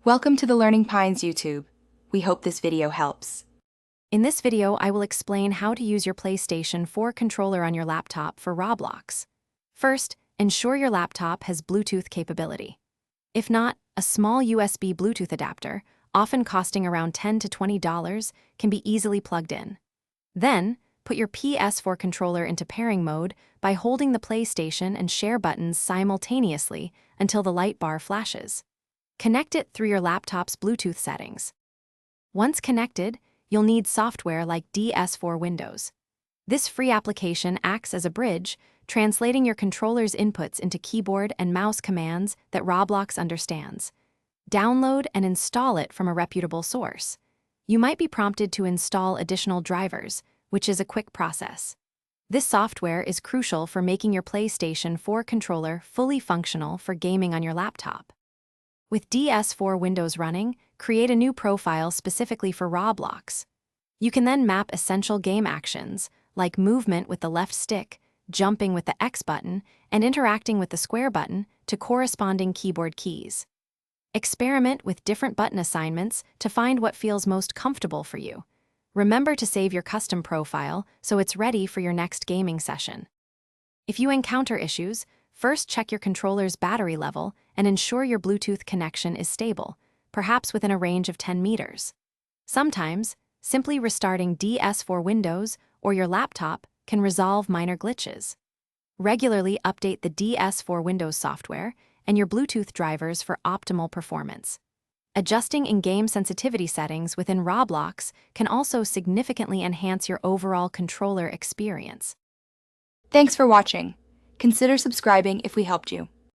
Welcome to the Learning Pines YouTube. We hope this video helps. In this video, I will explain how to use your PlayStation 4 controller on your laptop for Roblox. First, ensure your laptop has Bluetooth capability. If not, a small USB Bluetooth adapter, often costing around $10 to $20, can be easily plugged in. Then, put your PS4 controller into pairing mode by holding the PlayStation and share buttons simultaneously until the light bar flashes. Connect it through your laptop's Bluetooth settings. Once connected, you'll need software like DS4 Windows. This free application acts as a bridge, translating your controller's inputs into keyboard and mouse commands that Roblox understands. Download and install it from a reputable source. You might be prompted to install additional drivers, which is a quick process. This software is crucial for making your PlayStation 4 controller fully functional for gaming on your laptop. With DS4 Windows running, create a new profile specifically for Roblox. You can then map essential game actions, like movement with the left stick, jumping with the X button, and interacting with the square button to corresponding keyboard keys. Experiment with different button assignments to find what feels most comfortable for you. Remember to save your custom profile so it's ready for your next gaming session. If you encounter issues, first check your controller's battery level and ensure your Bluetooth connection is stable, perhaps within a range of 10 meters. Sometimes, simply restarting DS4 Windows or your laptop can resolve minor glitches. Regularly update the DS4 Windows software and your Bluetooth drivers for optimal performance. Adjusting in-game sensitivity settings within Roblox can also significantly enhance your overall controller experience. Thanks for watching. Consider subscribing if we helped you.